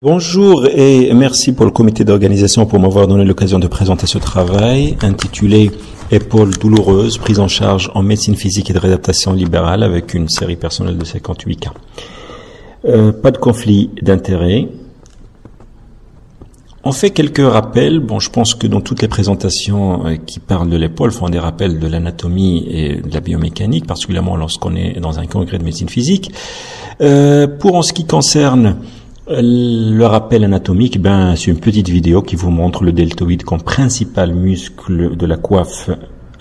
Bonjour et merci pour le comité d'organisation pour m'avoir donné l'occasion de présenter ce travail intitulé Épaules douloureuses, prise en charge en médecine physique et de réadaptation libérale avec une série personnelle de 58 cas. Pas de conflit d'intérêts. On fait quelques rappels. Bon, je pense que dans toutes les présentations qui parlent de l'épaule font des rappels de l'anatomie et de la biomécanique, particulièrement lorsqu'on est dans un congrès de médecine physique. Pour en ce qui concerne le rappel anatomique, c'est une petite vidéo qui vous montre le deltoïde comme principal muscle de la coiffe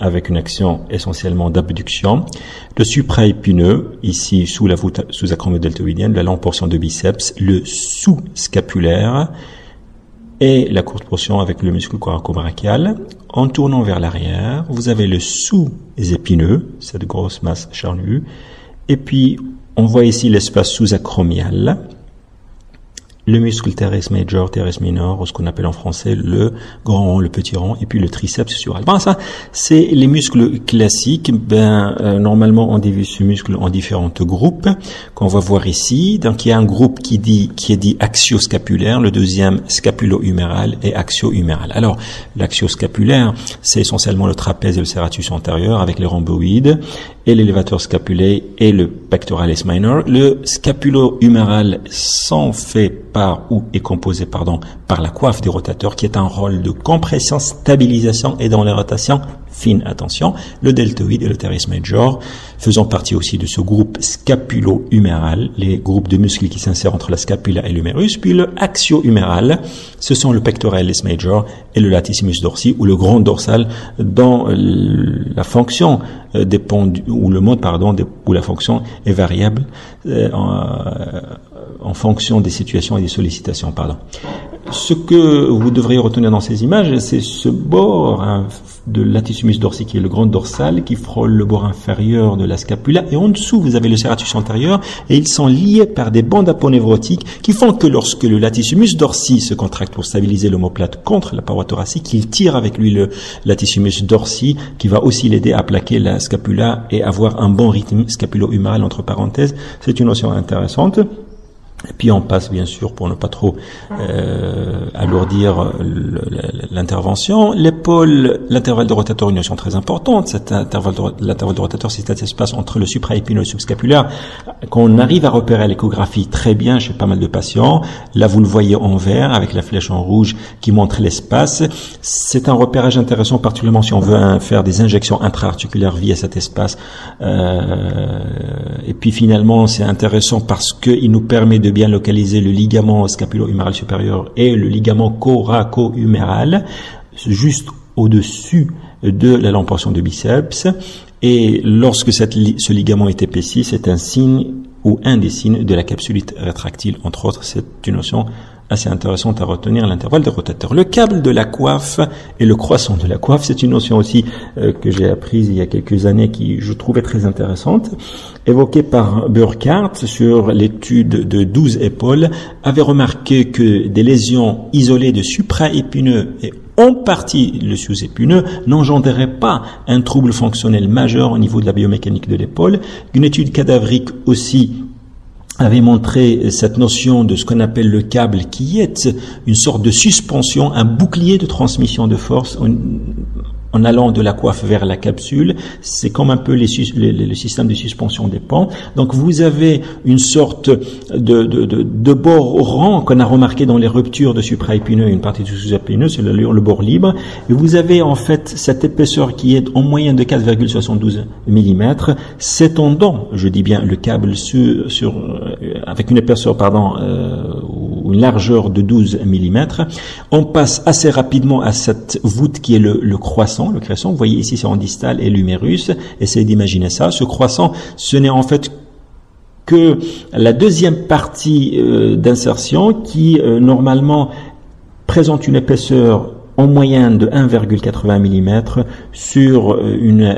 avec une action essentiellement d'abduction. Le supraépineux, ici sous la voûte sous-acromioddeltoïdienne, la longue portion de biceps, le sous-scapulaire et la courte portion avec le muscle coracobrachial. En tournant vers l'arrière, vous avez le sous-épineux, cette grosse masse charnue, et puis on voit ici l'espace sous-acromial, le muscle teres major, teres minor, ou ce qu'on appelle en français le grand rond, le petit rond, et puis le triceps sural. Ça, c'est les muscles classiques. Normalement, on divise ce muscle en différents groupes qu'on va voir ici. Donc, il y a un groupe qui est dit axioscapulaire, le deuxième scapulo-huméral et axio-huméral. Alors, l'axioscapulaire, c'est essentiellement le trapèze et le serratus antérieur avec les rhomboïdes et l'élévateur scapulaire et le pectoralis minor. Le scapulo-huméral est composé par la coiffe des rotateurs qui est un rôle de compression, stabilisation et dans les rotations fines. Attention, le deltoïde et le teres major faisant partie aussi de ce groupe scapulo-huméral, les groupes de muscles qui s'insèrent entre la scapula et l'humérus. Puis le axio-huméral, ce sont le pectoralis major et le latissimus dorsi ou le grand dorsal dont la fonction dépend ou le mode où la fonction est variable en fonction des situations et des sollicitations. Ce que vous devriez retenir dans ces images, c'est ce bord de latissimus dorsi qui est le grand dorsal qui frôle le bord inférieur de la scapula, et en dessous vous avez le serratus antérieur, et ils sont liés par des bandes aponevrotiques qui font que lorsque le latissimus dorsi se contracte pour stabiliser l'omoplate contre la paroi thoracique, il tire avec lui le latissimus dorsi qui va aussi l'aider à plaquer la scapula et avoir un bon rythme scapulo-huméral entre parenthèses. C'est une notion intéressante. Et puis on passe bien sûr pour ne pas trop alourdir l'intervention. L'épaule, l'intervalle de rotateur, une notion très importante. L'intervalle de rotateur, c'est cet espace entre le supraépineux et le subscapulaire qu'on arrive à repérer à l'échographie très bien chez pas mal de patients. Là, vous le voyez en vert avec la flèche en rouge qui montre l'espace. C'est un repérage intéressant, particulièrement si on veut faire des injections intra-articulaires via cet espace. Et puis finalement, c'est intéressant parce qu'il nous permet de bien localiser le ligament scapulo-huméral supérieur et le ligament coraco-huméral juste au-dessus de la longue portion de biceps. Et lorsque ce ligament est épaissi, c'est un signe ou un des signes de la capsulite rétractile, entre autres. C'est une notion assez intéressante à retenir, l'intervalle de rotateur. Le câble de la coiffe et le croissant de la coiffe, c'est une notion aussi que j'ai apprise il y a quelques années qui je trouvais très intéressante, évoquée par Burkhardt sur l'étude de 12 épaules, avait remarqué que des lésions isolées de supraépineux et en partie le sous-épineux n'engendrerait pas un trouble fonctionnel majeur au niveau de la biomécanique de l'épaule. Une étude cadavrique aussi avait montré cette notion de ce qu'on appelle le câble qui est une sorte de suspension, un bouclier de transmission de force en allant de la coiffe vers la capsule. C'est comme un peu le système de suspension des pans. Donc vous avez une sorte de bord rond qu'on a remarqué dans les ruptures de supraépineux et une partie du sous-épineux, c'est le bord libre. Et vous avez en fait cette épaisseur qui est en moyenne de 4,72 mm, s'étendant, je dis bien le câble avec une épaisseur ou une largeur de 12 mm. On passe assez rapidement à cette voûte qui est le croissant, le crescent. Vous voyez ici c'est en distal et l'humérus. Essayez d'imaginer ça. Ce croissant, ce n'est en fait que la deuxième partie d'insertion qui normalement présente une épaisseur en moyenne de 1,80 mm sur une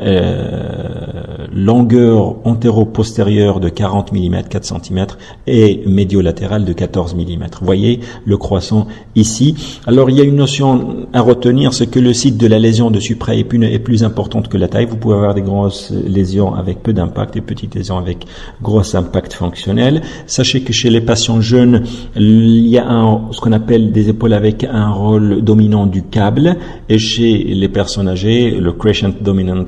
longueur antéro-postérieure de 40 mm, 4 cm et médio-latérale de 14 mm. Vous voyez le croissant ici. Alors il y a une notion à retenir, c'est que le site de la lésion de supraépineux est plus importante que la taille. Vous pouvez avoir des grosses lésions avec peu d'impact et petites lésions avec gros impact fonctionnel. Sachez que chez les patients jeunes, il y a ce qu'on appelle des épaules avec un rôle dominant du câble, et chez les personnes âgées, le crescent dominant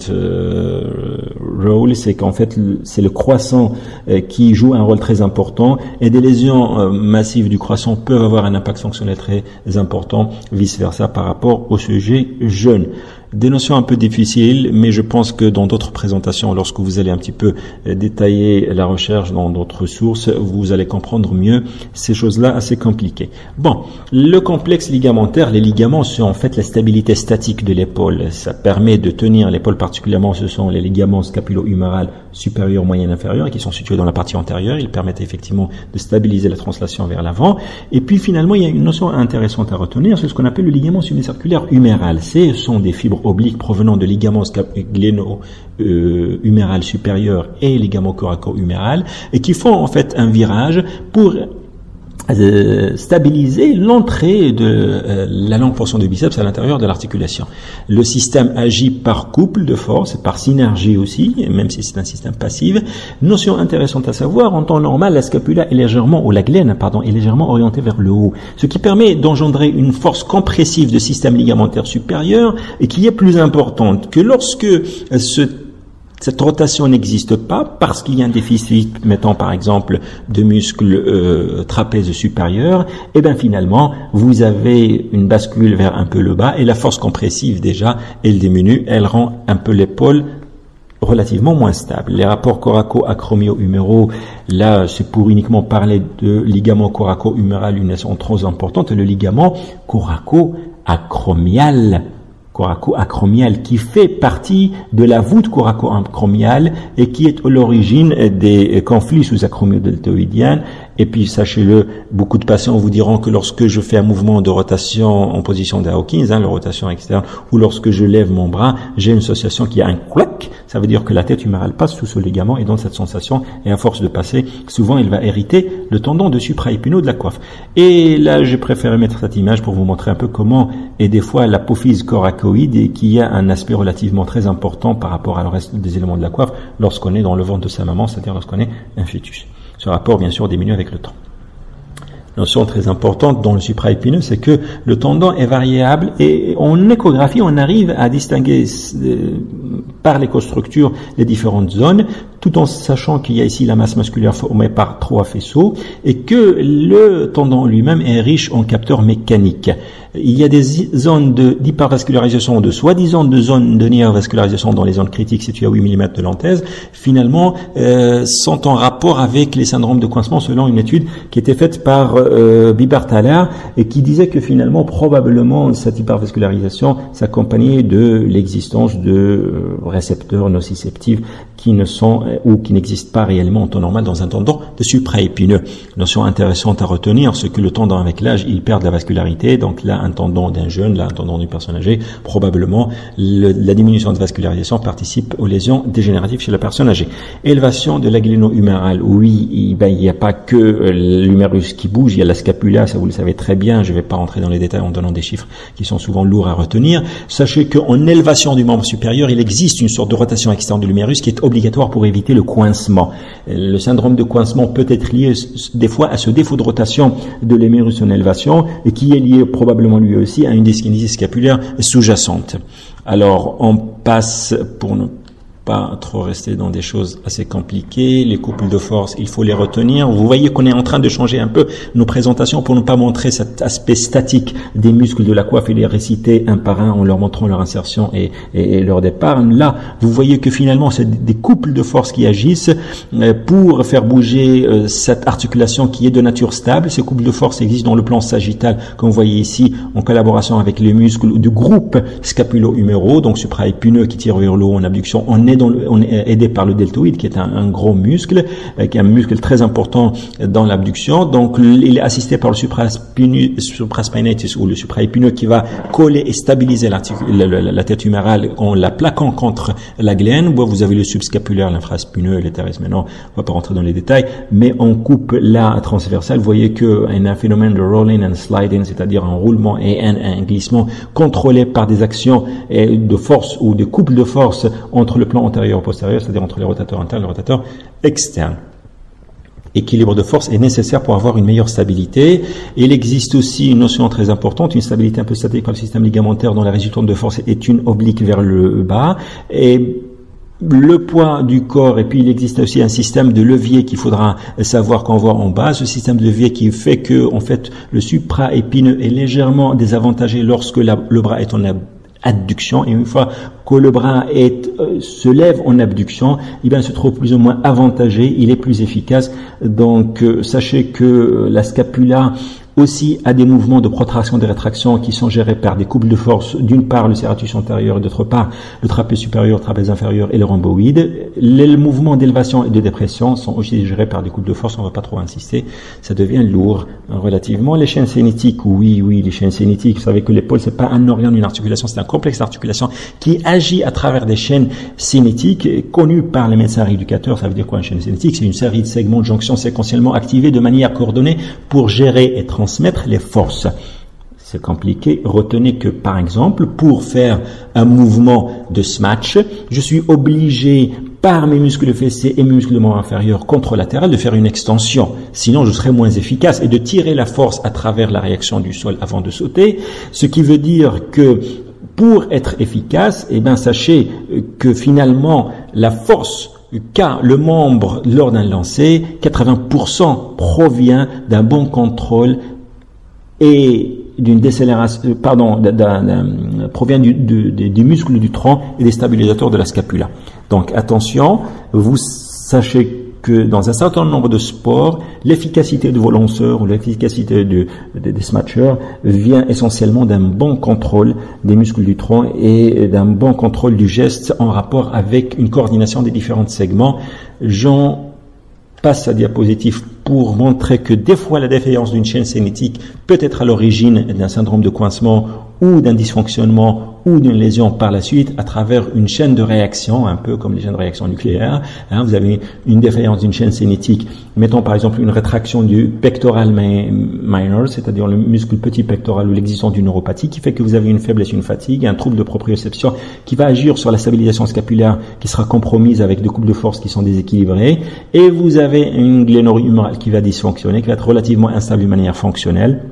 role, c'est qu'en fait c'est le croissant qui joue un rôle très important, et des lésions massives du croissant peuvent avoir un impact fonctionnel très important, vice versa par rapport au sujet jeune. Des notions un peu difficiles, mais je pense que dans d'autres présentations, lorsque vous allez un petit peu détailler la recherche dans d'autres sources, vous allez comprendre mieux ces choses-là assez compliquées. Bon, le complexe ligamentaire, les ligaments sont en fait la stabilité statique de l'épaule. Ça permet de tenir l'épaule particulièrement, ce sont les ligaments scapulo-huméral supérieur, moyen, inférieur, qui sont situés dans la partie antérieure. Ils permettent effectivement de stabiliser la translation vers l'avant. Et puis finalement, il y a une notion intéressante à retenir, c'est ce qu'on appelle le ligament semi-circulaire huméral. Ce sont des fibres obliques provenant de ligaments gléno-huméral supérieur et ligaments coraco-huméral, et qui font en fait un virage pour stabiliser l'entrée de la longue portion du biceps à l'intérieur de l'articulation. Le système agit par couple de force, par synergie aussi, même si c'est un système passif. Notion intéressante à savoir, en temps normal, la scapula est légèrement, ou la glène, pardon, est légèrement orientée vers le haut, ce qui permet d'engendrer une force compressive de système ligamentaire supérieur et qui est plus importante que lorsque cette rotation n'existe pas parce qu'il y a un déficit, mettons par exemple de muscles trapèze supérieur, et bien finalement vous avez une bascule vers un peu le bas et la force compressive déjà elle diminue, elle rend un peu l'épaule relativement moins stable. Les rapports coraco-acromio-huméraux, là c'est pour uniquement parler de ligament coraco-huméral, une notion trop importante, le ligament coraco-acromial qui fait partie de la voûte coraco-acromiale et qui est à l'origine des conflits sous-acromio-deltoïdiens. Et puis, sachez-le, beaucoup de patients vous diront que lorsque je fais un mouvement de rotation en position de Hawkins, la rotation externe, ou lorsque je lève mon bras, j'ai une sensation qui a un clac. Ça veut dire que la tête humérale passe sous ce ligament et donne cette sensation. Et à force de passer, souvent, il va hériter le tendon de supraépineux de la coiffe. Et là, j'ai préféré mettre cette image pour vous montrer un peu comment est des fois l'apophyse coracoïde et qui a un aspect relativement très important par rapport au reste des éléments de la coiffe lorsqu'on est dans le ventre de sa maman, c'est-à-dire lorsqu'on est un fœtus. Ce rapport, bien sûr, diminue avec le temps. Notion très importante dans le supraépineux, c'est que le tendon est variable et en échographie, on arrive à distinguer par l'écostructure les différentes zones, tout en sachant qu'il y a ici la masse musculaire formée par 3 faisceaux et que le tendon lui-même est riche en capteurs mécaniques. Il y a des zones d'hypervascularisation, de soi-disant de zones de néovascularisation dans les zones critiques situées à 8 mm de lentèse, finalement sont en rapport avec les syndromes de coincement selon une étude qui était faite par Biberthaler et qui disait que finalement probablement cette hypervascularisation s'accompagnait de l'existence de récepteurs nociceptifs qui ne sont ou qui n'existent pas réellement en temps normal dans un tendon de supraépineux. Notion intéressante à retenir, c'est que le tendon avec l'âge, il perd de la vascularité, donc là un tendon d'un jeune, là un tendon d'une personne âgée, probablement la diminution de vascularisation participe aux lésions dégénératives chez la personne âgée. Élévation de la gléno-humérale, oui, il n'y a pas que l'humérus qui bouge, il y a la scapula, ça vous le savez très bien, je ne vais pas rentrer dans les détails en donnant des chiffres qui sont souvent lourds à retenir. Sachez qu'en élévation du membre supérieur, il existe une sorte de rotation externe de l'humérus qui est obligatoire pour éviter le coincement. Le syndrome de coincement peut être lié des fois à ce défaut de rotation de l'humérus en élévation et qui est lié probablement lui aussi à une dyskinésie scapulaire sous-jacente. Alors, on passe pour ne pas trop rester dans des choses assez compliquées. Les couples de force, il faut les retenir. Vous voyez qu'on est en train de changer un peu nos présentations pour ne pas montrer cet aspect statique des muscles de la coiffe et les réciter un par un en leur montrant leur insertion et leur départ. Là, vous voyez que finalement, c'est des couples de force qui agissent pour faire bouger cette articulation qui est de nature stable. Ces couples de force existent dans le plan sagittal, comme vous voyez ici, en collaboration avec les muscles du groupe scapulo-huméraux, donc supraépineux qui tire vers le haut en abduction, en on est aidé par le deltoïde, qui est un gros muscle, qui est un muscle très important dans l'abduction. Donc, il est assisté par le supraspinatus ou le supraépineux qui va coller et stabiliser la tête humérale en la plaquant contre la glène. Vous avez le subscapulaire, l'infraspineux, l'étérès. Maintenant, on va pas rentrer dans les détails, mais on coupe la transversale. Vous voyez qu'il y a un phénomène de rolling and sliding, c'est-à-dire un roulement et un glissement contrôlé par des actions de force ou de couple de force entre le plan antérieur et postérieur, c'est-à-dire entre les rotateurs internes et les rotateurs externes. Équilibre de force est nécessaire pour avoir une meilleure stabilité. Et il existe aussi une notion très importante, une stabilité un peu statique par le système ligamentaire dont la résultante de force est une oblique vers le bas. Et le poids du corps, et puis il existe aussi un système de levier qu'il faudra savoir qu'on voit en bas. Ce système de levier qui fait que, en fait, le supraépineux est légèrement désavantagé lorsque le bras est en adduction, et une fois que le bras se lève en abduction, il se trouve plus ou moins avantagé, il est plus efficace. Donc sachez que la scapula aussi a des mouvements de protraction et de rétraction qui sont gérés par des couples de force, d'une part le serratus antérieur et d'autre part le trapèze supérieur, le trapèze inférieur et le rhomboïde. Les mouvements d'élévation et de dépression sont aussi gérés par des couples de force, on ne va pas trop insister, ça devient lourd relativement. Les chaînes sénétiques, oui, les chaînes sénétiques, vous savez que l'épaule c'est pas un organe, une articulation, c'est un complexe d'articulation qui agit à travers des chaînes sénétiques connues par les médecins rééducateurs. Ça veut dire quoi une chaîne sénétique? C'est une série de segments de jonction séquentiellement activés de manière coordonnée pour gérer et transmettre les forces. C'est compliqué. Retenez que, par exemple, pour faire un mouvement de snatch, je suis obligé, par mes muscles fessiers et mes muscles de membre inférieur contralatéral, de faire une extension. Sinon, je serai moins efficace et de tirer la force à travers la réaction du sol avant de sauter. Ce qui veut dire que, pour être efficace, sachez que finalement, la force qu'a le membre lors d'un lancer, 80% provient d'un bon contrôle et d'une décélération, provient du muscle du tronc et des stabilisateurs de la scapula. Donc attention, vous sachez que dans un certain nombre de sports, l'efficacité de vos lanceurs ou l'efficacité des snatchers vient essentiellement d'un bon contrôle des muscles du tronc et d'un bon contrôle du geste en rapport avec une coordination des différents segments. J'en passe à diapositive pour montrer que des fois la défaillance d'une chaîne sénétique peut être à l'origine d'un syndrome de coincement ou d'un dysfonctionnement ou d'une lésion par la suite à travers une chaîne de réaction, un peu comme les chaînes de réaction nucléaire. Vous avez une défaillance d'une chaîne sénétique, mettons par exemple une rétraction du pectoral minor, c'est-à-dire le muscle petit pectoral ou l'existence d'une neuropathie qui fait que vous avez une faiblesse, une fatigue, un trouble de proprioception qui va agir sur la stabilisation scapulaire qui sera compromise avec des couples de force qui sont déséquilibrés, et vous avez une glénorie humérale qui va dysfonctionner, qui va être relativement instable d'une manière fonctionnelle.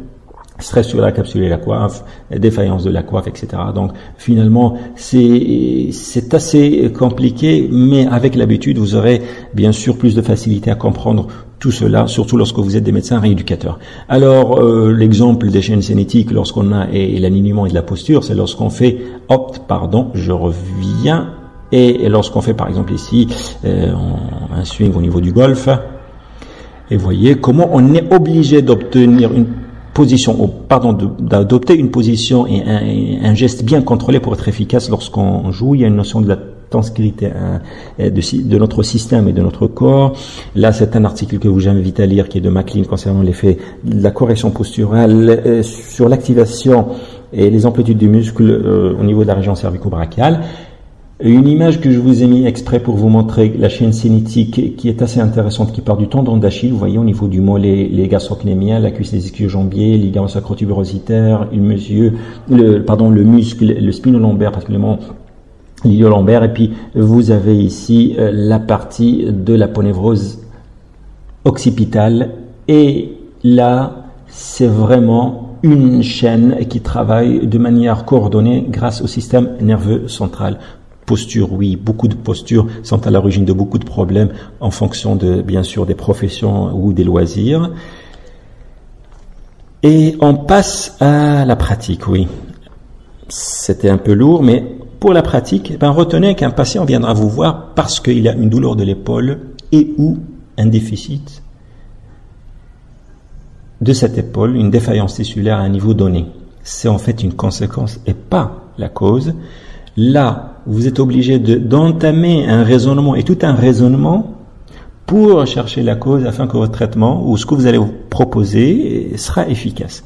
Stress sur la capsule et la coiffe, défaillance de la coiffe, etc. Donc finalement, c'est assez compliqué, mais avec l'habitude, vous aurez bien sûr plus de facilité à comprendre tout cela, surtout lorsque vous êtes des médecins rééducateurs. Alors, l'exemple des chaînes sénétiques lorsqu'on a et l'alignement et de la posture, c'est lorsqu'on fait, je reviens, et lorsqu'on fait par exemple ici un swing au niveau du golf, et voyez comment on est obligé d'obtenir une position, d'adopter une position et un geste bien contrôlé pour être efficace lorsqu'on joue. Il y a une notion de la tenségrité de notre système et de notre corps. Là, c'est un article que vous invite à lire qui est de McLean concernant l'effet de la correction posturale sur l'activation et les amplitudes du muscle au niveau de la région cervico-brachiale. Une image que je vous ai mis exprès pour vous montrer la chaîne sénétique qui est assez intéressante, qui part du tendon d'Achille, vous voyez au niveau du mollet, les gastrocnémiens, la cuisse des ischio-jambiers, ligament sacrotuberositaire, le muscle, le spinolombaire, particulièrement l'iliolombaire, et puis vous avez ici la partie de l'aponévrose occipitale, et là, c'est vraiment une chaîne qui travaille de manière coordonnée grâce au système nerveux central. Posture, oui, beaucoup de postures sont à l'origine de beaucoup de problèmes en fonction de, bien sûr, des professions ou des loisirs. Et on passe à la pratique, oui. C'était un peu lourd, mais pour la pratique, retenez qu'un patient viendra vous voir parce qu'il a une douleur de l'épaule et ou un déficit de cette épaule, une défaillance tissulaire à un niveau donné. C'est en fait une conséquence et pas la cause. Là, vous êtes obligé d'entamer un raisonnement, et tout un raisonnement pour chercher la cause afin que votre traitement ou ce que vous allez vous proposer sera efficace.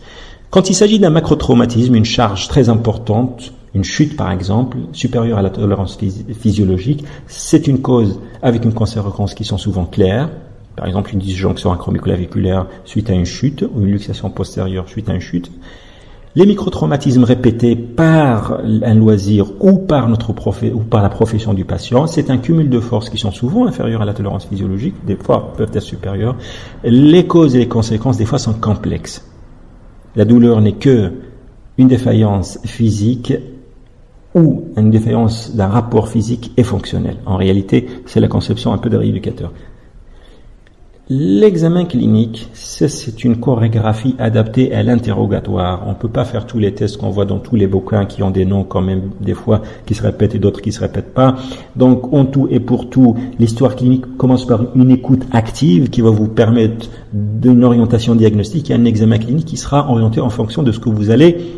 Quand il s'agit d'un macrotraumatisme, une charge très importante, une chute par exemple, supérieure à la tolérance physiologique, c'est une cause avec une conséquence qui sont souvent claires. Par exemple, une disjonction acromioclaviculaire suite à une chute ou une luxation postérieure suite à une chute. Les microtraumatismes répétés par un loisir ou par la profession du patient, c'est un cumul de forces qui sont souvent inférieures à la tolérance physiologique, des fois peuvent être supérieures. Les causes et les conséquences des fois sont complexes. La douleur n'est que une défaillance physique ou une défaillance d'un rapport physique et fonctionnel. En réalité, c'est la conception un peu de rééducateur. L'examen clinique, c'est une chorégraphie adaptée à l'interrogatoire. On ne peut pas faire tous les tests qu'on voit dans tous les bouquins qui ont des noms quand même des fois qui se répètent et d'autres qui se répètent pas. Donc, en tout et pour tout, l'histoire clinique commence par une écoute active qui va vous permettre d'une orientation diagnostique et un examen clinique qui sera orienté en fonction de ce que vous allez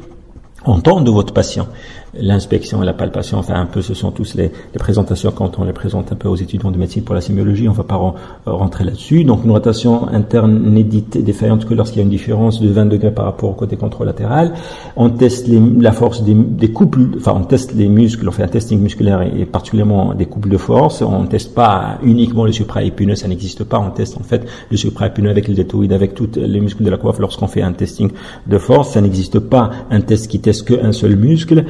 entendre de votre patient. L'inspection et la palpation, enfin un peu, ce sont tous les présentations quand on les présente un peu aux étudiants de médecine pour la sémiologie, on va pas rentrer là-dessus. Donc une rotation interne inédite et défaillante que lorsqu'il y a une différence de 20 degrés par rapport au côté contralatéral. On teste la force des couples, enfin on teste les muscles, on fait un testing musculaire et particulièrement des couples de force. On ne teste pas uniquement le supraépineux, ça n'existe pas. On teste en fait le supraépineux avec le deltoïde, avec tous les muscles de la coiffe lorsqu'on fait un testing de force. Ça n'existe pas un test qui teste qu'un seul muscle.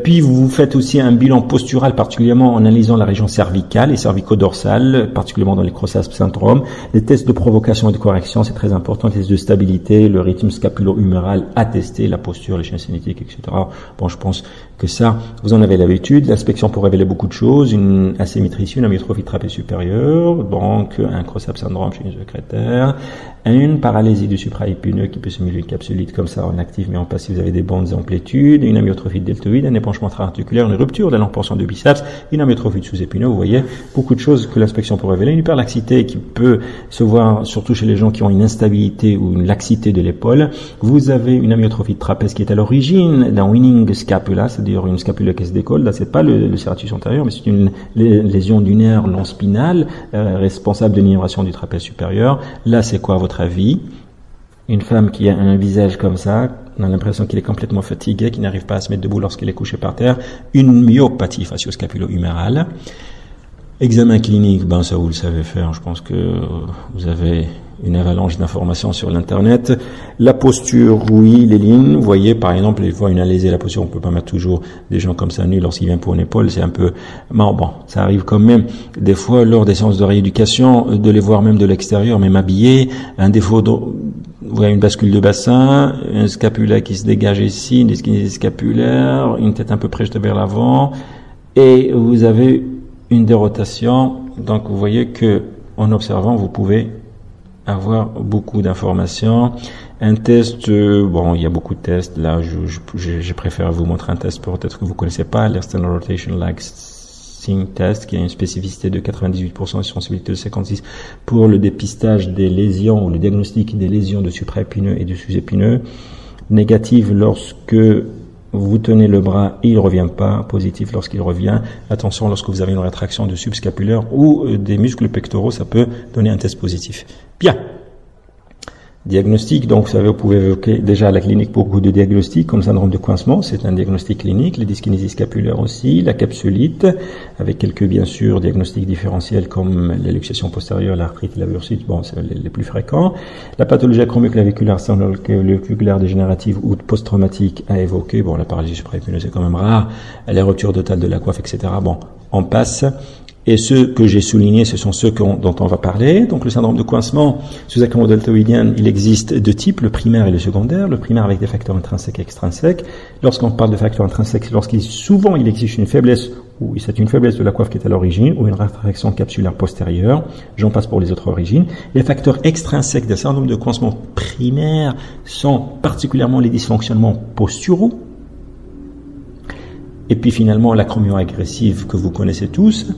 Puis vous faites aussi un bilan postural, particulièrement en analysant la région cervicale et cervico-dorsale, particulièrement dans les Creutzfeldt syndrome. Les tests de provocation et de correction, c'est très important. Les tests de stabilité, le rythme scapulo-huméral attesté, la posture, les chaînes cinétiques, etc. Bon, je pense que ça, vous en avez l'habitude. L'inspection peut révéler beaucoup de choses. Une asymétrie, une amyotrophie de trapèze supérieur, donc un Creutzfeldt syndrome chez une secrétaire, une paralysie du supraépineux qui peut simuler une capsulite comme ça en actif mais en passif, vous avez des bandes amplitudes, une amyotrophie de deltoïde, un épanchement intra-articulaire, une rupture de la longue portion de biceps, une amyotrophie de sous-épineux. Vous voyez beaucoup de choses que l'inspection peut révéler. Une hyperlaxité qui peut se voir surtout chez les gens qui ont une instabilité ou une laxité de l'épaule. Vous avez une amyotrophie de trapèze qui est à l'origine d'un winning scapula, c'est-à-dire une scapula qui se décolle. Là, c'est pas le serratus antérieur, mais c'est une lésion du nerf long spinal responsable de l'innervation du trapèze supérieur. Là, c'est quoi à votre avis? Une femme qui a un visage comme ça, on a l'impression qu'il est complètement fatigué, qu'il n'arrive pas à se mettre debout lorsqu'il est couché par terre. Une myopathie facio-scapulo-humérale. Examen clinique, ben ça vous le savez faire. Je pense que vous avez une avalanche d'informations sur l'internet. La posture, oui, les lignes. Vous voyez, par exemple, des fois une alésée, la posture, on peut pas mettre toujours des gens comme ça nus lorsqu'ils viennent pour une épaule. C'est un peu, bon, ça arrive quand même des fois lors des séances de rééducation de les voir même de l'extérieur, même habillés. Un défaut vous voyez une bascule de bassin, un scapula qui se dégage ici, une dyskinésie scapulaire, une tête un peu projetée vers l'avant, et vous avez une dérotation. Donc vous voyez que en observant, vous pouvez avoir beaucoup d'informations. Un test, bon, il y a beaucoup de tests. Là, je préfère vous montrer un test peut-être que vous connaissez pas, l'external rotation lag test, qui a une spécificité de 98% et sensibilité de 56% pour le dépistage des lésions ou le diagnostic des lésions de supraépineux et de sous-épineux. Négative lorsque vous tenez le bras et il ne revient pas. Positif lorsqu'il revient. Attention, lorsque vous avez une rétraction de subscapulaire ou des muscles pectoraux, ça peut donner un test positif. Bien. Diagnostic, donc vous savez, vous pouvez évoquer déjà à la clinique beaucoup de diagnostics, comme le syndrome de coincement, c'est un diagnostic clinique, les dyskinésies scapulaires aussi, la capsulite, avec quelques, bien sûr, diagnostics différentiels comme la luxation postérieure, l'arthrite et la bursite, bon, c'est les plus fréquents. La pathologie acromioclaviculaire, cerviculaire dégénérative ou post-traumatique à évoquer, bon, la paralysie supraépineuse c'est quand même rare, les ruptures totales de la coiffe, etc. Bon, on passe. Et ceux que j'ai soulignés, ce sont ceux dont on va parler. Donc le syndrome de coincement sous-acromodeltoïdien, il existe deux types, le primaire et le secondaire. Le primaire avec des facteurs intrinsèques et extrinsèques. Lorsqu'on parle de facteurs intrinsèques, souvent il existe une faiblesse, ou c'est une faiblesse de la coiffe qui est à l'origine, ou une rétraction capsulaire postérieure. J'en passe pour les autres origines. Les facteurs extrinsèques d'un syndrome de coincement primaire sont particulièrement les dysfonctionnements posturaux. Et puis finalement l'acromio-agressive que vous connaissez tous.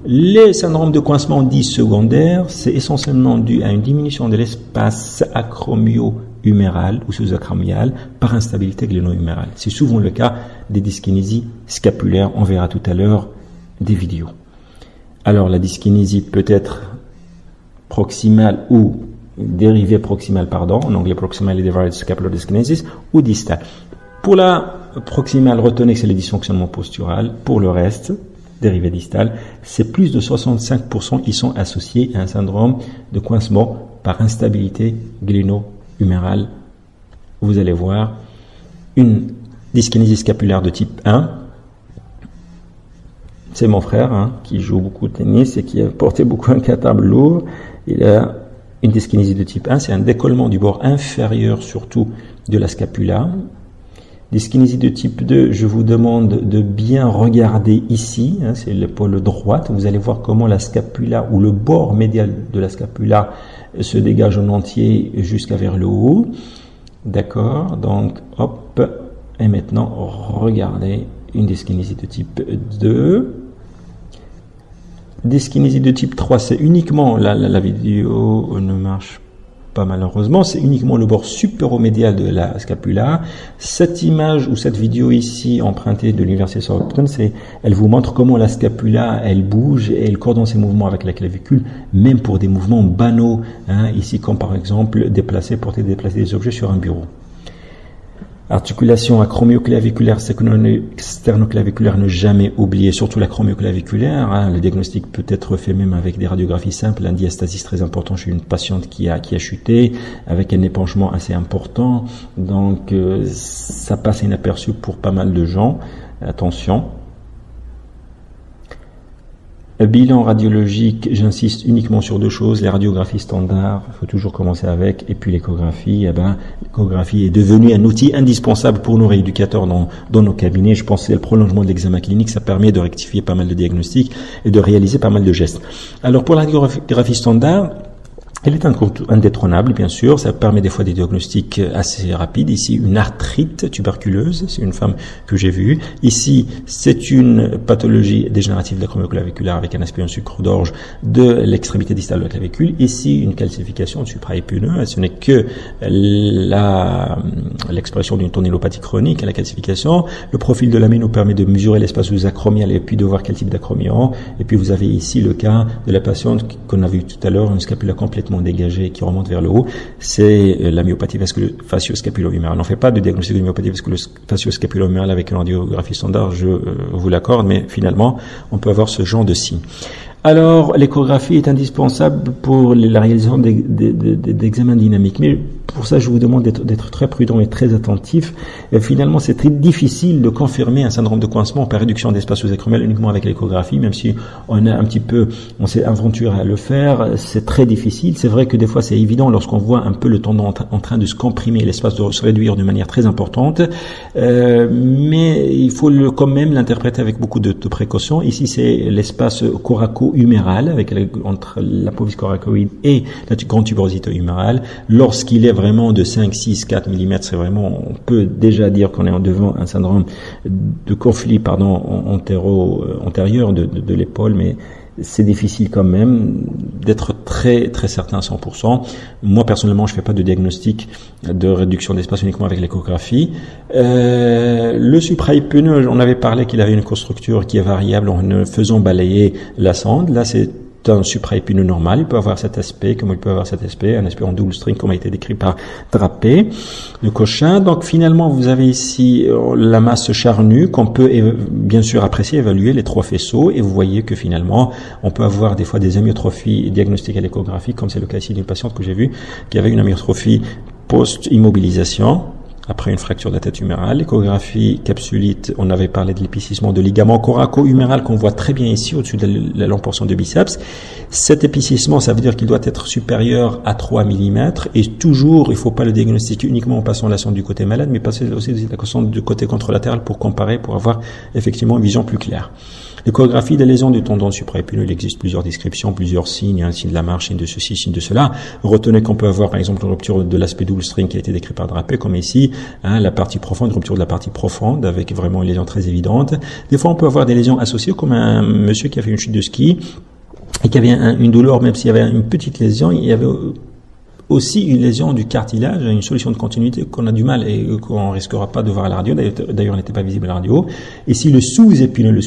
Les syndromes de coincement dits secondaires, c'est essentiellement dû à une diminution de l'espace acromio gléno-humérale ou sous-acromiale par instabilité gléno-humérale. C'est souvent le cas des dyskinésies scapulaires. On verra tout à l'heure des vidéos. Alors, la dyskinésie peut être proximale ou dérivée proximale, en anglais proximally derived scapular dyskinesis, ou distale. Pour la proximale, retenez que c'est les dysfonctionnements posturaux. Pour le reste, dérivé distal, c'est plus de 65% qui sont associés à un syndrome de coincement par instabilité gléno-humérale. Vous allez voir une dyskinésie scapulaire de type 1. C'est mon frère qui joue beaucoup de tennis et qui a porté beaucoup un cartable lourd. Il a une dyskinésie de type 1, c'est un décollement du bord inférieur surtout de la scapula. Dyskinésie de type 2, je vous demande de bien regarder ici, c'est l'épaule droite. Vous allez voir comment la scapula ou le bord médial de la scapula se dégage en entier jusqu'à vers le haut. D'accord, donc hop, et maintenant regardez une dyskinésie de type 2. Dyskinésie de type 3, c'est uniquement, la vidéo ne marche pas malheureusement, c'est uniquement le bord supéromédial de la scapula. Cette image ou cette vidéo ici empruntée de l'université Southampton, elle vous montre comment la scapula, elle bouge et elle coordonne ses mouvements avec la clavicule, même pour des mouvements banaux, ici comme par exemple porter déplacer des objets sur un bureau. Articulation acromioclaviculaire, sternoclaviculaire, ne jamais oublier, surtout l'acromioclaviculaire. Le diagnostic peut être fait même avec des radiographies simples. Un diastasis très important chez une patiente qui a chuté, avec un épanchement assez important. Donc, ça passe inaperçu pour pas mal de gens. Attention. Bilan radiologique, j'insiste uniquement sur deux choses, les radiographies standards, il faut toujours commencer avec, et puis l'échographie. L'échographie est devenue un outil indispensable pour nos rééducateurs dans nos cabinets. Je pense que c'est le prolongement de l'examen clinique, ça permet de rectifier pas mal de diagnostics et de réaliser pas mal de gestes. Alors pour la radiographie standard, elle est indétrônable, bien sûr. Ça permet des fois des diagnostics assez rapides. Ici, une arthrite tuberculeuse. C'est une femme que j'ai vue. Ici, c'est une pathologie dégénérative de l'acromioclaviculaire avec un aspect en sucre d'orge de l'extrémité distale de la clavicule. Ici, une calcification supraépineux. Ce n'est que l'expression d'une tonillopathie chronique à la calcification. Le profil de la main nous permet de mesurer l'espace sous-acromial et puis de voir quel type d'acromion. Et puis, vous avez ici le cas de la patiente qu'on a vu tout à l'heure, une scapula complètement dégagée qui remonte vers le haut, c'est la myopathie fascio-scapulo-humérale. On ne fait pas de diagnostic de myopathie fascio-scapulo-humérale avec une radiographie standard, je vous l'accorde, mais finalement, on peut avoir ce genre de signe. Alors, l'échographie est indispensable pour la réalisation d'examens dynamiques, mais pour ça, je vous demande d'être très prudent et très attentif. Et finalement, c'est très difficile de confirmer un syndrome de coincement par réduction d'espace sous-acromial uniquement avec l'échographie, même si on s'est aventuré à le faire, c'est très difficile. C'est vrai que des fois, c'est évident lorsqu'on voit un peu le tendon en train de se comprimer, l'espace de se réduire de manière très importante, mais il faut quand même l'interpréter avec beaucoup de précaution. Ici, c'est l'espace coraco-huméral entre l'apovis coracoïde et la grande tuberosité humérale. Lorsqu'il est vraiment de 5, 6, 4 mm, c'est vraiment, on peut déjà dire qu'on est devant un syndrome de conflit, antérieur de l'épaule, mais c'est difficile quand même d'être très, très certain à 100%. Moi, personnellement, je fais pas de diagnostic de réduction d'espace uniquement avec l'échographie. Le supraépineux, on avait parlé qu'il avait une constructure qui est variable en faisant balayer la sonde. Là, c'est un supraépineux normal, il peut avoir cet aspect, comme il peut avoir cet aspect, un aspect en double string, comme a été décrit par Drapé, le Cochin. Donc finalement, vous avez ici la masse charnue qu'on peut bien sûr apprécier, évaluer les trois faisceaux, et vous voyez que finalement, on peut avoir des fois des amyotrophies diagnostiquées à l'échographie, comme c'est le cas ici d'une patiente que j'ai vue, qui avait une amyotrophie post-immobilisation, après une fracture de la tête humérale. L'échographie capsulite, on avait parlé de l'épicissement de ligament coraco-huméral qu'on voit très bien ici au-dessus de la longue portion de biceps. Cet épicissement, ça veut dire qu'il doit être supérieur à 3 mm et toujours, il ne faut pas le diagnostiquer uniquement en passant la sonde du côté malade, mais passer aussi la sonde du côté contralatéral pour comparer, pour avoir effectivement une vision plus claire. L'échographie des lésions du tendon supraépineux, il existe plusieurs descriptions, plusieurs signes, signe de la marche, signe de ceci, signe de cela. Retenez qu'on peut avoir, par exemple, une rupture de l'aspect double string qui a été décrit par Drapé, comme ici, la partie profonde, une rupture de la partie profonde, avec vraiment une lésion très évidente. Des fois, on peut avoir des lésions associées, comme un monsieur qui a fait une chute de ski, et qui avait une douleur, même s'il y avait une petite lésion, il y avait aussi une lésion du cartilage, une solution de continuité qu'on a du mal et qu'on risquera pas de voir à la radio. D'ailleurs, il n'était pas visible à la radio. Ici, le sous-épineux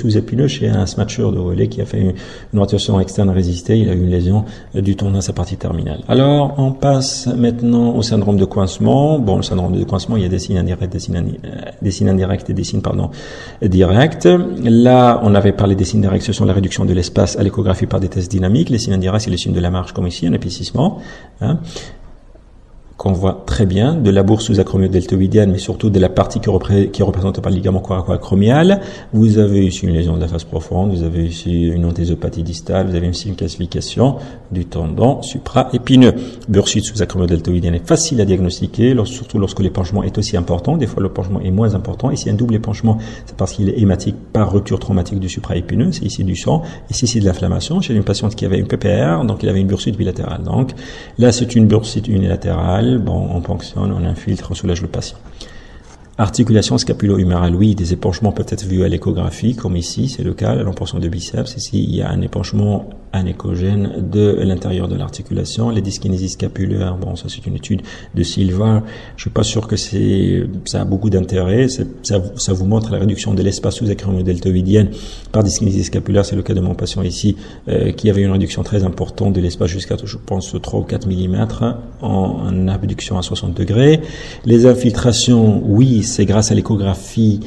chez un smatcher de relais qui a fait une rotation externe résistée, il a eu une lésion du tendon à sa partie terminale. Alors, on passe maintenant au syndrome de coincement. Bon, le syndrome de coincement, il y a des signes indirects, des signes indirects et des signes, directs. Là, on avait parlé des signes directs, ce sont la réduction de l'espace à l'échographie par des tests dynamiques. Les signes indirects, c'est les signes de la marche, comme ici, un épaississement, hein, qu'on voit très bien, de la bourse sous-acromio-deltoïdienne, mais surtout de la partie qui est représentée par le ligament coracoacromial. Vous avez ici une lésion de la face profonde, vous avez ici une anthésopathie distale, vous avez ici une calcification du tendon supra-épineux. Bursite sous-acromio-deltoïdienne est facile à diagnostiquer, surtout lorsque l'épanchement est aussi important. Des fois, l'épanchement est moins important. Ici, un double épanchement, c'est parce qu'il est hématique par rupture traumatique du supra-épineux. C'est ici du sang. Ici, c'est de l'inflammation. Chez une patiente qui avait une PPR, donc il avait une bursite bilatérale. Donc là, c'est une bursite unilatérale. Bon, on ponctionne, on infiltre, on soulage le patient. Articulation scapulo-humérale, oui, des épanchements peuvent être vus à l'échographie, comme ici, c'est le cas, l'empanchement de biceps. Ici, il y a un épanchement anéchogène de l'intérieur de l'articulation. Les dyskinésies scapulaires, bon, ça c'est une étude de Silva. Je suis pas sûr que ça a beaucoup d'intérêt. Ça vous montre la réduction de l'espace sous-acromio-deltoïdienne par dyskinésie scapulaire. C'est le cas de mon patient ici, qui avait une réduction très importante de l'espace jusqu'à, je pense, 3 ou 4 mm en abduction à 60 degrés. Les infiltrations, oui, c'est grâce à l'échographie.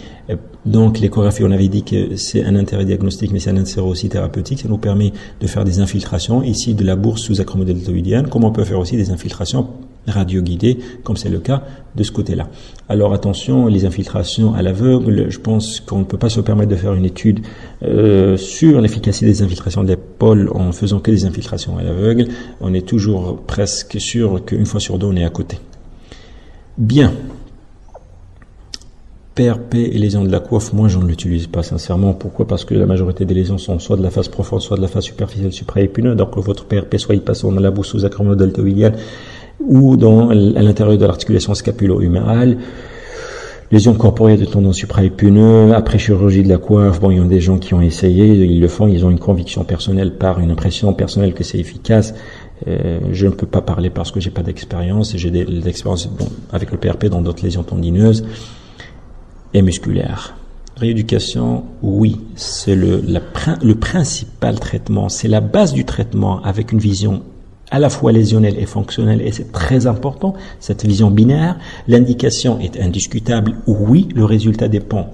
Donc l'échographie, on avait dit que c'est un intérêt diagnostique, mais c'est un intérêt aussi thérapeutique. Ça nous permet de faire des infiltrations ici de la bourse sous-acromio-deltoïdienne, comme on peut faire aussi des infiltrations radioguidées, comme c'est le cas de ce côté-là. Alors attention, les infiltrations à l'aveugle, je pense qu'on ne peut pas se permettre de faire une étude sur l'efficacité des infiltrations de l'épaule en faisant que des infiltrations à l'aveugle. On est toujours presque sûr qu'une fois sur deux, on est à côté. Bien. PRP et lésions de la coiffe, moi je ne l'utilise pas sincèrement. Pourquoi? Parce que la majorité des lésions sont soit de la face profonde, soit de la face superficielle supraépineuse. Donc votre PRP, soit il passe dans la bourse sous-acromio-deltoïdienne ou à l'intérieur de l'articulation scapulo-humérale. Lésions corporelles de tendon supraépineux, après chirurgie de la coiffe, bon, il y a des gens qui ont essayé, ils le font, ils ont une conviction personnelle par une impression personnelle que c'est efficace. Je ne peux pas parler parce que j'ai pas d'expérience, et j'ai de l'expérience avec le PRP dans d'autres lésions tendineuses et musculaire. Rééducation, oui, c'est le principal traitement, c'est la base du traitement avec une vision à la fois lésionnelle et fonctionnelle, et c'est très important, cette vision binaire. L'indication est indiscutable, oui, le résultat dépend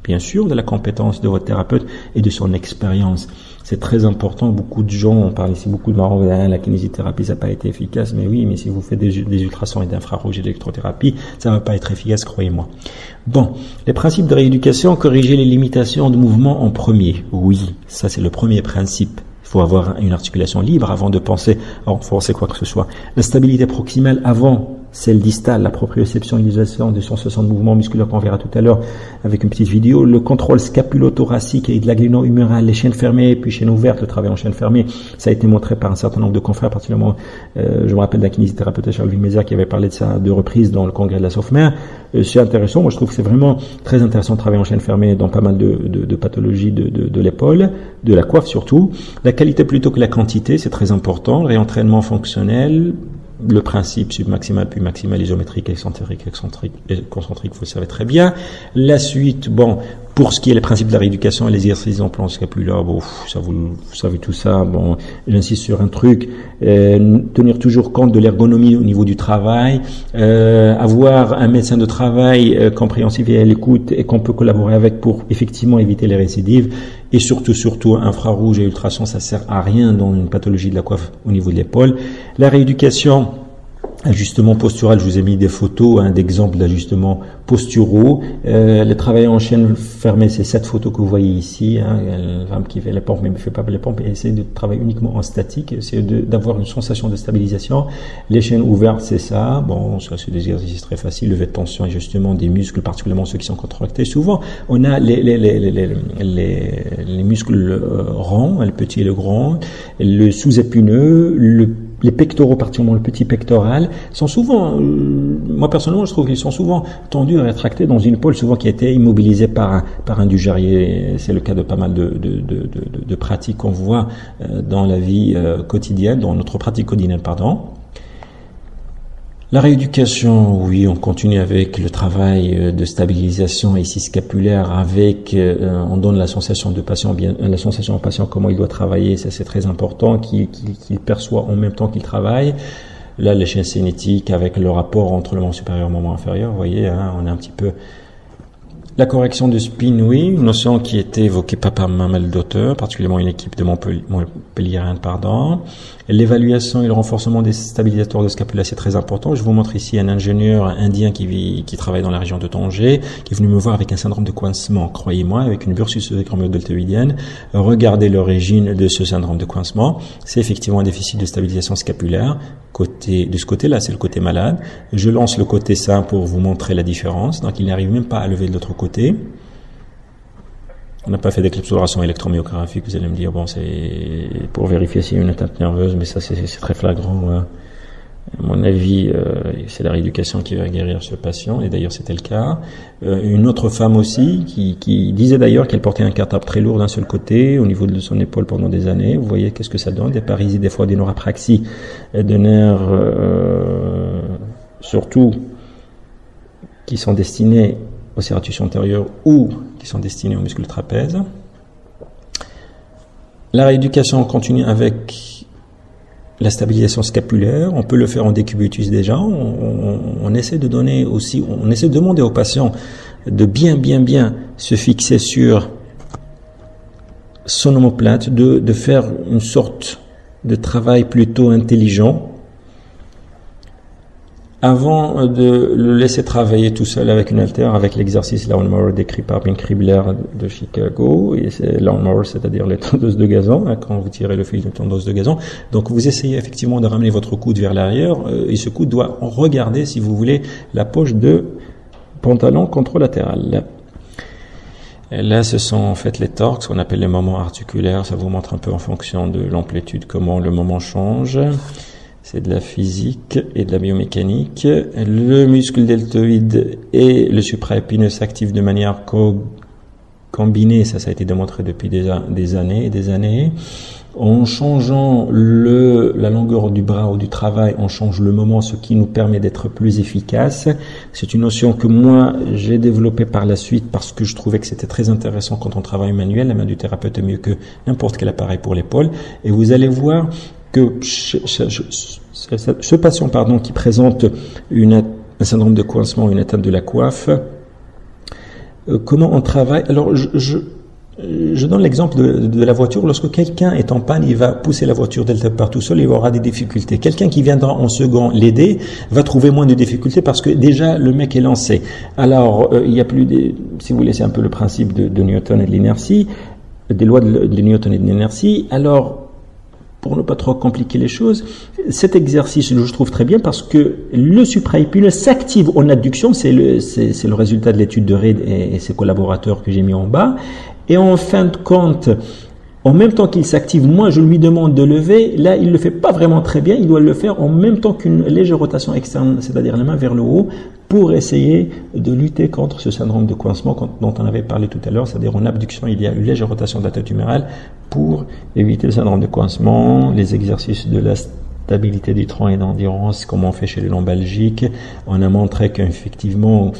bien sûr de la compétence de votre thérapeute et de son expérience. C'est très important. Beaucoup de gens, on parle ici beaucoup de marrons, la kinésithérapie, ça n'a pas été efficace. Mais oui, mais si vous faites des ultrasons et d'infrarouge et d'électrothérapie, ça ne va pas être efficace, croyez-moi. Bon, les principes de rééducation, corriger les limitations de mouvement en premier. Oui, ça c'est le premier principe. Il faut avoir une articulation libre avant de penser à renforcer quoi que ce soit. La stabilité proximale avant celle distale, la proprioception et l'isolation de 160 mouvements musculaires qu'on verra tout à l'heure avec une petite vidéo, le contrôle scapulo-thoracique et de la gléno-humérale, les chaînes fermées puis chaînes ouvertes, le travail en chaîne fermée, ça a été montré par un certain nombre de confrères, particulièrement, je me rappelle d'un kinésithérapeute Charles Mézard qui avait parlé de ça à 2 reprises dans le congrès de la SOFMER. C'est intéressant, moi je trouve que c'est vraiment très intéressant de travailler en chaîne fermée dans pas mal de pathologies de l'épaule, de la coiffe surtout. La qualité plutôt que la quantité, c'est très important, le réentraînement fonctionnel, le principe submaximal puis maximal, isométrique, excentrique et concentrique, vous le savez très bien. La suite, bon, pour ce qui est les principes de la rééducation et les exercices en plan scapulaire, bon, ça vous savez tout ça. Bon, j'insiste sur un truc, tenir toujours compte de l'ergonomie au niveau du travail, avoir un médecin de travail compréhensif et à l'écoute et qu'on peut collaborer avec pour effectivement éviter les récidives. Et surtout, infrarouge et ultrasons, ça sert à rien dans une pathologie de la coiffe au niveau de l'épaule. La rééducation, ajustement postural, je vous ai mis des photos d'exemples d'ajustements posturaux. Le travail en chaîne fermée, c'est cette photo que vous voyez ici. Une femme qui fait les pompes mais ne fait pas les pompes et essaie de travailler uniquement en statique, essayer d'avoir une sensation de stabilisation. Les chaînes ouvertes, c'est ça. Bon, ça c'est des exercices très faciles, lever de tension, ajustement des muscles, particulièrement ceux qui sont contractés. Souvent, on a les muscles ronds, le petit et le grand, le sous-épineux, les pectoraux, particulièrement le petit pectoral, sont souvent, moi personnellement je trouve qu'ils sont souvent tendus à rétracter dans une épaule souvent qui a été immobilisée par un dugerier. C'est le cas de pas mal de pratiques qu'on voit dans la vie quotidienne, dans notre pratique quotidienne, pardon. La rééducation, oui, on continue avec le travail de stabilisation ici scapulaire avec, on donne la sensation de patient, bien, la sensation au patient comment il doit travailler, ça c'est très important, qu'il perçoit en même temps qu'il travaille. Là, l'échelle cinétique avec le rapport entre le membre supérieur et le membre inférieur, vous voyez, hein, on est un petit peu. La correction de spin, oui, une notion qui était évoquée par pas mal d'auteurs, particulièrement une équipe de Montpellier, pardon. L'évaluation et le renforcement des stabilisateurs de scapula, c'est très important. Je vous montre ici un ingénieur indien qui travaille dans la région de Tanger, qui est venu me voir avec un syndrome de coincement, croyez-moi, avec une bursus deltoïdienne. Regardez l'origine de ce syndrome de coincement. C'est effectivement un déficit de stabilisation scapulaire. De ce côté-là, c'est le côté malade. Je lance le côté sain pour vous montrer la différence. Donc, il n'arrive même pas à lever de l'autre côté. On n'a pas fait d'éclipsoration électromyographique. Vous allez me dire, bon, c'est pour vérifier s'il y a une atteinte nerveuse, mais ça, c'est très flagrant. Hein. À mon avis, c'est la rééducation qui va guérir ce patient, et d'ailleurs c'était le cas. Une autre femme aussi qui disait d'ailleurs qu'elle portait un cartable très lourd d'un seul côté, au niveau de son épaule pendant des années. Vous voyez qu'est-ce que ça donne, des parésies, des fois des neurapraxies de nerfs, surtout qui sont destinés au serratus antérieur ou qui sont destinés au muscle trapèze. La rééducation continue avec la stabilisation scapulaire, on peut le faire en décubitus déjà. On essaie de donner aussi, on essaie de demander aux patients de bien se fixer sur son omoplate, de faire une sorte de travail plutôt intelligent avant de le laisser travailler tout seul avec une haltère, avec l'exercice lawnmower décrit par Ben Kribler de Chicago. Et c'est lawnmower, c'est-à-dire les tondeuses de gazon, hein, quand vous tirez le fil de tondeuse de gazon. Donc vous essayez effectivement de ramener votre coude vers l'arrière, et ce coude doit regarder, si vous voulez, la poche de pantalon contralatéral. Et là, ce sont en fait les torques, ce qu'on appelle les moments articulaires. Ça vous montre un peu en fonction de l'amplitude comment le moment change. C'est de la physique et de la biomécanique. Le muscle deltoïde et le supraépineux s'activent de manière combinée. Ça a été démontré depuis des années et des années. En changeant la longueur du bras ou du travail, on change le moment, ce qui nous permet d'être plus efficace. C'est une notion que moi, j'ai développée par la suite parce que je trouvais que c'était très intéressant quand on travaille manuel. La main du thérapeute est mieux que n'importe quel appareil pour l'épaule. Et vous allez voir que ce patient qui présente un syndrome de coincement, une atteinte de la coiffe, comment on travaille. Alors je donne l'exemple de la voiture. Lorsque quelqu'un est en panne, il va pousser la voiture d'elle part tout seul, il aura des difficultés. Quelqu'un qui viendra en second l'aider va trouver moins de difficultés parce que déjà le mec est lancé. Alors il y a plus si vous voulez, c'est un peu le principe de Newton et de l'inertie, des lois de Newton et de l'inertie. Alors pour ne pas trop compliquer les choses, cet exercice, je trouve très bien parce que le supraépineux s'active en adduction, c'est le résultat de l'étude de Reid et ses collaborateurs que j'ai mis en bas, et en fin de compte, en même temps qu'il s'active, moi je lui demande de lever, là il le fait pas vraiment très bien, il doit le faire en même temps qu'une légère rotation externe, c'est-à-dire la main vers le haut, pour essayer de lutter contre ce syndrome de coincement dont on avait parlé tout à l'heure, c'est-à-dire en abduction il y a une légère rotation de la tête humérale pour éviter le syndrome de coincement. Les exercices de la stabilité du tronc et d'endurance, comme on fait chez les lombalgiques, on a montré qu'effectivement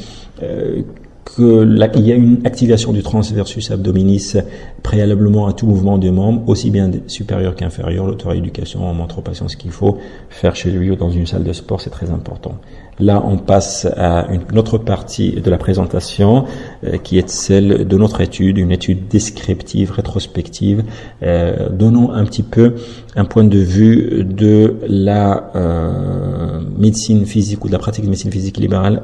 il y a une activation du transversus abdominis préalablement à tout mouvement de membre, aussi bien supérieur qu'inférieur. L'auto-rééducation, on montre au patient ce qu'il faut faire chez lui ou dans une salle de sport, c'est très important. Là, on passe à une autre partie de la présentation qui est celle de notre étude, une étude descriptive, rétrospective, donnant un petit peu un point de vue de la médecine physique ou de la pratique de médecine physique libérale